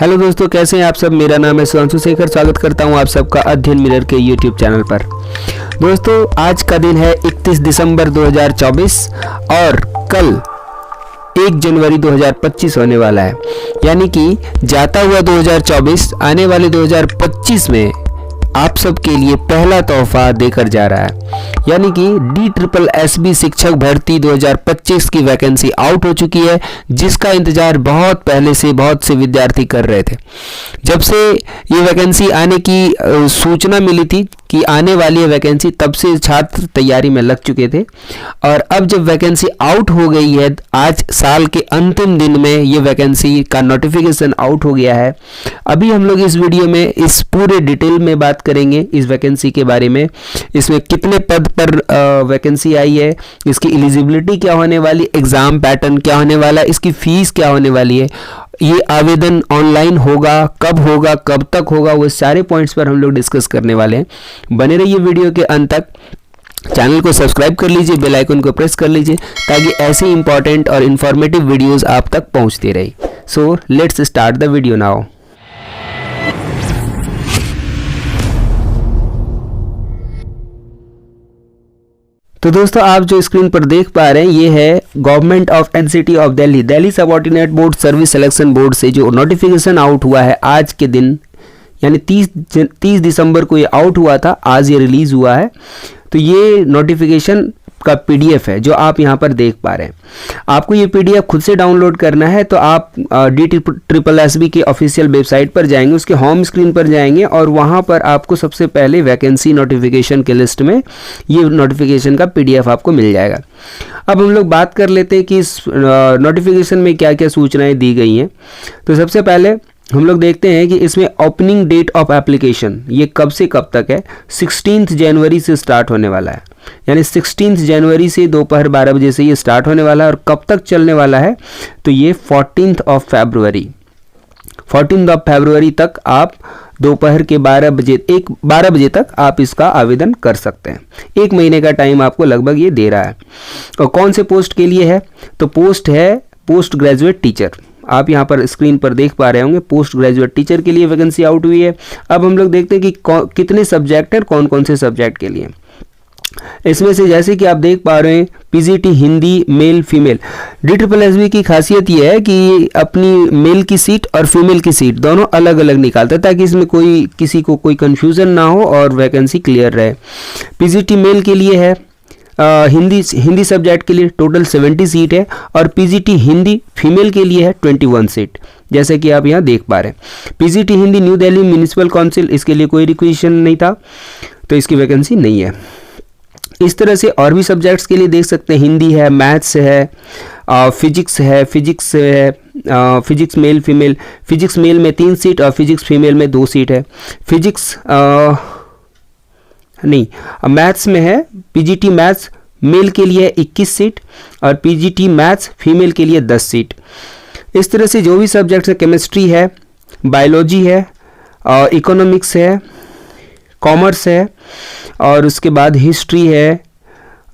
Hello दोस्तों, कैसे हैं आप सब। मेरा नाम है सुधांशु शेखर। स्वागत करता हूं आप सबका अध्ययन मिरर के यूट्यूब चैनल पर। दोस्तों, आज का दिन है 31 दिसंबर 2024 और कल 1 जनवरी 2025 होने वाला है। यानी कि जाता हुआ 2024 आने वाले 2025 में आप सबके लिए पहला तोहफा देकर जा रहा है। यानी कि DSSB शिक्षक भर्ती 2025 की वैकेंसी आउट हो चुकी है, जिसका इंतजार बहुत पहले से बहुत से विद्यार्थी कर रहे थे। जब से ये वैकेंसी आने की सूचना मिली थी कि आने वाली है वैकेंसी, तब से छात्र तैयारी में लग चुके थे। और अब जब वैकेंसी आउट हो गई है, आज साल के अंतिम दिन में ये वैकेंसी का नोटिफिकेशन आउट हो गया है। अभी हम लोग इस वीडियो में इस पूरे डिटेल में बात करेंगे इस वैकेंसी के बारे में। इसमें कितने पद पर वैकेंसी आई है, इसकी एलिजिबिलिटी क्या होने वाली, एग्जाम पैटर्न क्या होने वाला, इसकी फीस क्या होने वाली है, ये आवेदन ऑनलाइन होगा, कब तक होगा, वो सारे पॉइंट्स पर हम लोग डिस्कस करने वाले हैं। बने रहिए वीडियो के अंत तक। चैनल को सब्सक्राइब कर लीजिए, बेल आइकन को प्रेस कर लीजिए, ताकि ऐसे इंपॉर्टेंट और इंफॉर्मेटिव वीडियोस आप तक पहुंचते रहे। So let's start the video now. तो दोस्तों, आप जो स्क्रीन पर देख पा रहे हैं, ये है government of NCT of Delhi subordinate board service selection board से जो नोटिफिकेशन आउट हुआ है आज के दिन, यानी 30 दिसंबर को ये आउट हुआ था। आज ये रिलीज हुआ है। तो ये नोटिफिकेशन का PDF है जो आप यहाँ पर देख पा रहे हैं। आपको ये PDF खुद से डाउनलोड करना है, तो आप DSSB के ऑफिशियल वेबसाइट पर जाएंगे, उसके होम स्क्रीन पर जाएंगे और वहाँ पर आपको सबसे पहले वैकेंसी नोटिफिकेशन के लिस्ट में ये नोटिफिकेशन का PDF आपको मिल जाएगा। अब हम लोग बात कर लेते हैं कि इस नोटिफिकेशन में क्या क्या सूचनाएं दी गई हैं। तो सबसे पहले हम लोग देखते हैं कि इसमें ओपनिंग डेट ऑफ एप्लीकेशन ये कब से कब तक है। 16 जनवरी से स्टार्ट होने वाला है, यानी 16 जनवरी से दोपहर 12 बजे से ये स्टार्ट होने वाला है। और कब तक चलने वाला है, तो ये 14 फरवरी तक आप दोपहर के 12 बजे तक आप इसका आवेदन कर सकते हैं। 1 महीने का टाइम आपको लगभग ये दे रहा है। और कौन से पोस्ट के लिए है, तो पोस्ट है पोस्ट ग्रेजुएट टीचर। आप यहाँ पर स्क्रीन पर देख पा रहे होंगे, पोस्ट ग्रेजुएट टीचर के लिए वैकेंसी आउट हुई है। अब हम लोग देखते हैं कि कितने सब्जेक्ट हैं, कौन कौन से सब्जेक्ट के लिए। इसमें से जैसे कि आप देख पा रहे हैं, PGT Hindi male female. DSSB की खासियत यह है कि अपनी मेल की सीट और फीमेल की सीट दोनों अलग अलग निकालता है, ताकि इसमें किसी को कोई कंफ्यूजन ना हो और वैकेंसी क्लियर रहे। PGT मेल के लिए है, हिंदी सब्जेक्ट के लिए टोटल 70 सीट है, और PGT हिंदी फीमेल के लिए है 21 सीट, जैसे कि आप यहाँ देख पा रहे हैं। PGT Hindi new Delhi municipal council, इसके लिए कोई रिक्वेशन नहीं था, तो इसकी वैकेंसी नहीं है। इस तरह से और भी सब्जेक्ट्स के लिए देख सकते हैं, हिंदी है, मैथ्स है, फिजिक्स है, physics male female. Physics male में 3 सीट और फिजिक्स फीमेल में 2 सीट है। मैथ्स में है, PGT मैथ्स मेल के लिए 21 सीट और PGT मैथ्स फीमेल के लिए 10 सीट। इस तरह से जो भी सब्जेक्ट्स है, केमिस्ट्री है, बायोलॉजी है, इकोनॉमिक्स है, कॉमर्स है, और उसके बाद हिस्ट्री है,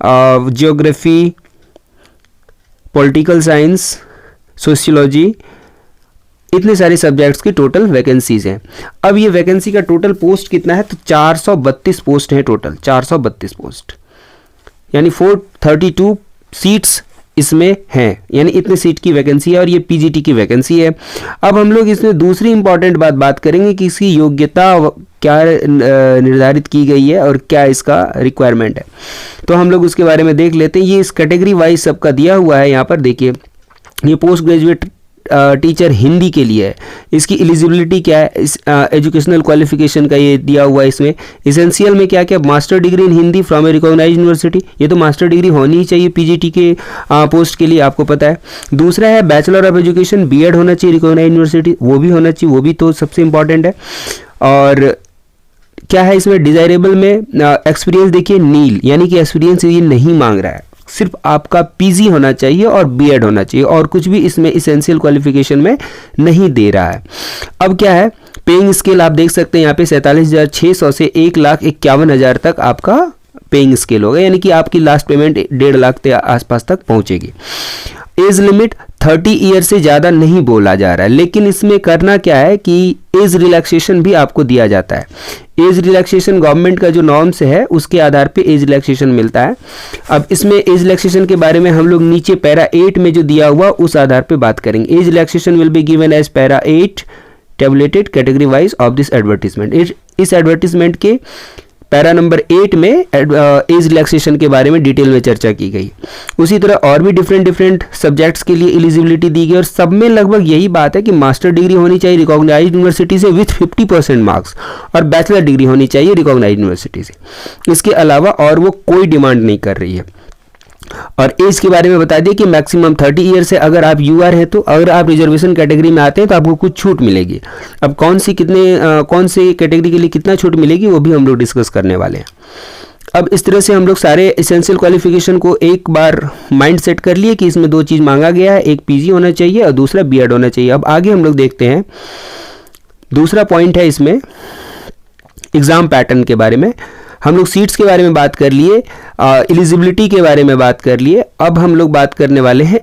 ज्योग्राफी, पॉलिटिकल साइंस, सोशियोलॉजी, इतने सारे सब्जेक्ट्स की टोटल वैकेंसीज हैं। अब ये वैकेंसी का टोटल पोस्ट कितना है, तो 432 पोस्ट हैं टोटल, 432 पोस्ट, यानी 432 सीट्स इसमें हैं, यानी इतने सीट की वैकेंसी है। और ये PGT की वैकेंसी है। अब हम लोग इसमें दूसरी इंपॉर्टेंट बात करेंगे कि इसकी योग्यता क्या निर्धारित की गई है और क्या इसका रिक्वायरमेंट है। तो हम लोग उसके बारे में देख लेते हैं। ये इस कैटेगरी वाइज सबका दिया हुआ है। यहाँ पर देखिए, ये पोस्ट ग्रेजुएट टीचर हिंदी के लिए है। इसकी एलिजिबिलिटी क्या है, इस एजुकेशनल क्वालिफिकेशन का ये दिया हुआ है। इसमें इसेंशियल में क्या क्या, master degree in Hindi from a recognised university, ये तो मास्टर डिग्री होनी ही चाहिए PGT के पोस्ट के लिए, आपको पता है। दूसरा है बैचलर ऑफ एजुकेशन, BEd होना चाहिए रिकॉग्नाइज्ड यूनिवर्सिटी, वो भी होना चाहिए, वो भी तो सबसे इंपॉर्टेंट है। और क्या है इसमें डिजायरेबल में एक्सपीरियंस, देखिए नील, यानी कि एक्सपीरियंस ये नहीं मांग रहा है, सिर्फ आपका PG होना चाहिए और BEd होना चाहिए, और कुछ भी इसमें इसेंशियल क्वालिफिकेशन में नहीं दे रहा है। अब क्या है, पेइंग स्केल आप देख सकते हैं यहाँ पे 47,600 से 1,51,000 तक आपका पेइंग स्केल होगा, यानी कि आपकी लास्ट पेमेंट 1.5 लाख के आसपास तक पहुंचेगी। एज लिमिट 30 ईयर से ज़्यादा नहीं बोला जा रहा है, लेकिन इसमें करना क्या है कि एज रिलैक्सेशन भी आपको दिया जाता है। एज रिलैक्सेशन गवर्नमेंट का जो नॉर्म्स है उसके आधार पे एज रिलैक्सेशन मिलता है। अब इसमें एज रिलैक्सेशन के बारे में हम लोग नीचे पैरा 8 में जो दिया हुआ उस आधार पे बात करेंगे। As relaxation will be given as para 8 tabulated category wise of this advertisement. इस एडवर्टीजमेंट के पैरा नंबर 8 में एज रिलैक्सेशन के बारे में डिटेल में चर्चा की गई। उसी तरह और भी डिफरेंट सब्जेक्ट्स के लिए एलिजिबिलिटी दी गई और सब में लगभग यही बात है कि मास्टर डिग्री होनी चाहिए रिकॉग्नाइज्ड यूनिवर्सिटी से विथ 50% मार्क्स और बैचलर डिग्री होनी चाहिए रिकॉग्नाइज्ड यूनिवर्सिटी से। इसके अलावा और वो कोई डिमांड नहीं कर रही है। और एज के बारे में बता दिए कि मैक्सिमम 30 ईयर से अगर आप यूआर हैं तो अगर आप रिजर्वेशन कैटेगरी में आते हैं तो आपको कुछ छूट मिलेगी। अब कौन सी कैटेगरी के लिए कितना छूट मिलेगी वो भी हम लोग डिस्कस करने वाले हैं। अब इस तरह से हम लोग सारे एसेंशियल क्वालिफिकेशन को एक बार माइंड सेट कर लिए कि इसमें दो चीज़ मांगा गया है, एक पीजी होना चाहिए और दूसरा बीएड होना चाहिए। अब आगे हम लोग देखते हैं दूसरा पॉइंट है इसमें एग्ज़ाम पैटर्न के बारे में। हम लोग सीट्स के बारे में बात कर लिए, एलिजिबिलिटी के बारे में बात कर लिए। अब हम लोग बात करने वाले हैं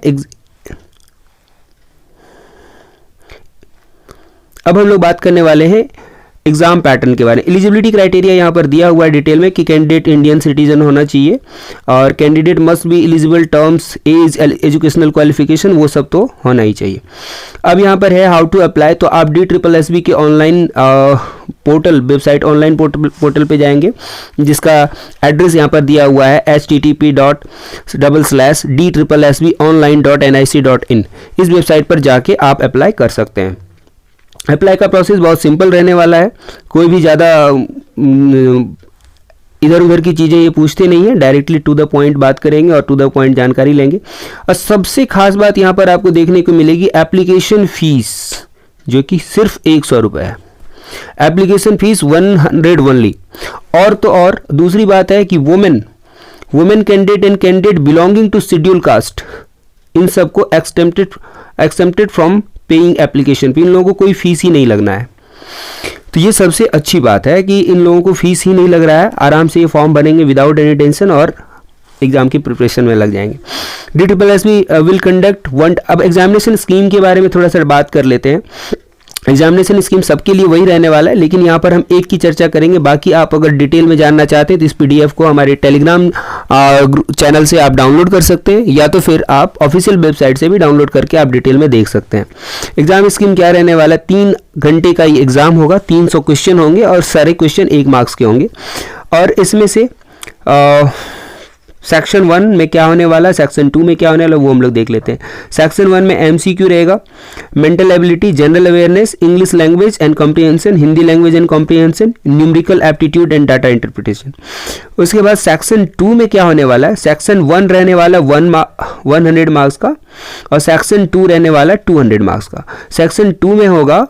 एग्जाम पैटर्न के बारे में। एलिजिबिलिटी क्राइटेरिया यहाँ पर दिया हुआ है डिटेल में कि कैंडिडेट इंडियन सिटीजन होना चाहिए और candidate must be eligible terms as educational qualification वो सब तो होना ही चाहिए। अब यहाँ पर है हाउ टू अप्लाई, तो आप DSSB के online portal website online portal पे जाएंगे जिसका एड्रेस यहाँ पर दिया हुआ है http://DSSBonline.nic.in। इस वेबसाइट पर जाके आप अप्लाई कर सकते हैं। अप्लाई का प्रोसेस बहुत सिंपल रहने वाला है, कोई भी ज़्यादा इधर उधर की चीज़ें ये पूछते नहीं है, डायरेक्टली टू द पॉइंट बात करेंगे और टू द पॉइंट जानकारी लेंगे। और सबसे खास बात यहाँ पर आपको देखने को मिलेगी एप्लीकेशन फीस जो कि सिर्फ 100 रुपये है। Application fees 100 only. और तो और दूसरी बात है कि women candidate and candidate belonging to schedule caste इन सबको excepted from paying application fee, इन लोगों को कोई फीस ही नहीं लगना है। तो ये सबसे अच्छी बात है कि इन लोगों को फीस ही नहीं लग रहा है, आराम से ये फॉर्म भरेंगे विदाउट एनी टेंशन और एग्जाम की प्रिपरेशन में लग जाएंगे। DSSB विल कंडक्ट अब एग्जामिनेशन स्कीम के बारे में थोड़ा सा बात कर लेते हैं। एग्जामिनेशन स्कीम सबके लिए वही रहने वाला है, लेकिन यहाँ पर हम एक की चर्चा करेंगे। बाकी आप अगर डिटेल में जानना चाहते हैं तो इस PDF को हमारे टेलीग्राम चैनल से आप डाउनलोड कर सकते हैं या तो फिर आप ऑफिशियल वेबसाइट से भी डाउनलोड करके आप डिटेल में देख सकते हैं। एग्जाम स्कीम क्या रहने वाला है, 3 घंटे का ये एग्जाम होगा, 300 क्वेश्चन होंगे और सारे क्वेश्चन 1 मार्क्स के होंगे। और इसमें से सेक्शन 1 में क्या होने वाला है, सेक्शन 2 में क्या होने वाला है वो हम लोग देख लेते हैं। सेक्शन 1 में MCQ रहेगा, mental ability, general awareness, English language and comprehension, Hindi language and comprehension, numerical aptitude and data interpretation. उसके बाद सेक्शन 2 में क्या होने वाला है, सेक्शन 1 रहने वाला 100 मार्क्स का और सेक्शन 2 रहने वाला 200 मार्क्स का। सेक्शन 2 में होगा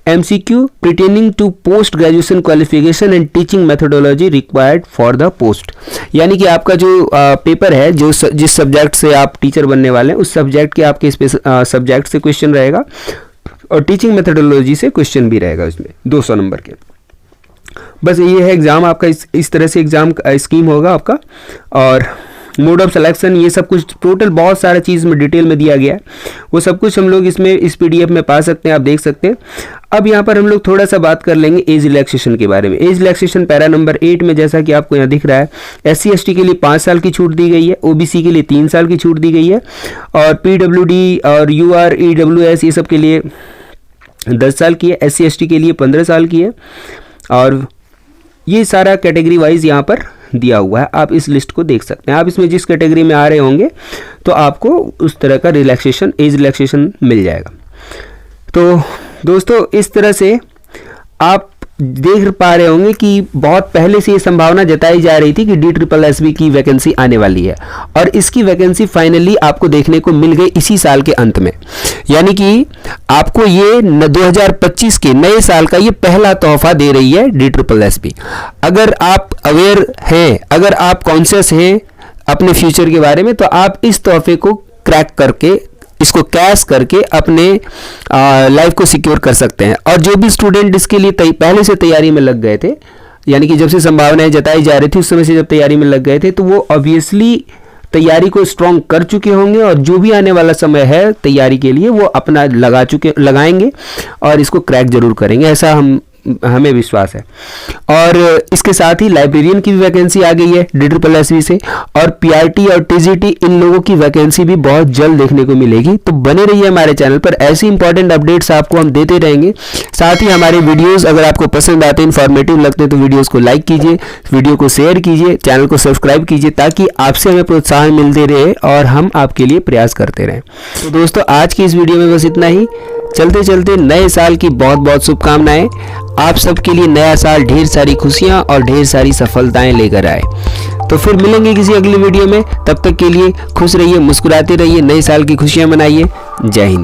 MCQ pertaining to post graduation qualification and teaching methodology required for the post, यानी कि आपका जो पेपर है जो जिस सब्जेक्ट से आप टीचर बनने वाले हैं उस सब्जेक्ट के आपके सब्जेक्ट से क्वेश्चन रहेगा और टीचिंग मेथोडोलॉजी से क्वेश्चन भी रहेगा इसमें 200 नंबर के। बस ये है एग्जाम आपका, इस तरह से एग्जाम स्कीम होगा आपका। और मोड ऑफ सिलेक्शन ये सब कुछ टोटल बहुत सारा चीज़ में डिटेल में दिया गया है, वो सब कुछ हम लोग इसमें इस PDF में पा सकते हैं, आप देख सकते हैं। अब यहाँ पर हम लोग थोड़ा सा बात कर लेंगे एज रिलैक्सेशन के बारे में। एज रिलैक्सेशन पैरा नंबर 8 में जैसा कि आपको यहाँ दिख रहा है SC/ST के लिए 5 साल की छूट दी गई है, OBC के लिए 3 साल की छूट दी गई है और PWD और UR EWS ये सब के लिए 10 साल की है, SC/ST के लिए 15 साल की है। और ये सारा कैटेगरी वाइज यहाँ पर दिया हुआ है, आप इस लिस्ट को देख सकते हैं। आप इसमें जिस कैटेगरी में आ रहे होंगे तो आपको उस तरह का रिलैक्सेशन एज रिलैक्सेशन मिल जाएगा। तो दोस्तों इस तरह से आप देख पा रहे होंगे कि बहुत पहले से ये संभावना जताई जा रही थी कि DSSB की वैकेंसी आने वाली है और इसकी वैकेंसी फाइनली आपको देखने को मिल गई इसी साल के अंत में, यानी कि आपको ये 2025 के नए साल का ये पहला तोहफा दे रही है DSSB। अगर आप अवेयर हैं, अगर आप कॉन्शियस हैं अपने फ्यूचर के बारे में तो आप इस तोहफे को क्रैक करके इसको कैश करके अपने लाइफ को सिक्योर कर सकते हैं। और जो भी स्टूडेंट इसके लिए पहले से तैयारी में लग गए थे, यानी कि जब से संभावनाएं जताई जा रही थी उस समय से जब तैयारी में लग गए थे, तो वो ऑब्वियसली तैयारी को स्ट्रॉन्ग कर चुके होंगे और जो भी आने वाला समय है तैयारी के लिए वो अपना लगाएंगे और इसको क्रैक जरूर करेंगे, ऐसा हमें विश्वास है। और इसके साथ ही लाइब्रेरियन की भी वैकेंसी आ गई है DSSB से, और PRT और TGT इन लोगों की वैकेंसी भी बहुत जल्द देखने को मिलेगी। तो बने रहिए हमारे चैनल पर, ऐसी इंपॉर्टेंट अपडेट्स आपको हम देते रहेंगे। साथ ही हमारे वीडियोस अगर आपको पसंद आते हैं, इन्फॉर्मेटिव लगते हैं, तो वीडियोस को लाइक कीजिए, वीडियो को शेयर कीजिए, चैनल को सब्सक्राइब कीजिए, ताकि आपसे हमें प्रोत्साहन मिलते रहे और हम आपके लिए प्रयास करते रहें। तो दोस्तों आज की इस वीडियो में बस इतना ही। चलते चलते नए साल की बहुत बहुत शुभकामनाएं। आप सबके लिए नया साल ढेर सारी खुशियां और ढेर सारी सफलताएं लेकर आए। तो फिर मिलेंगे किसी अगली वीडियो में, तब तक के लिए खुश रहिए, मुस्कुराते रहिए, नए साल की खुशियां मनाइए। जय हिंद।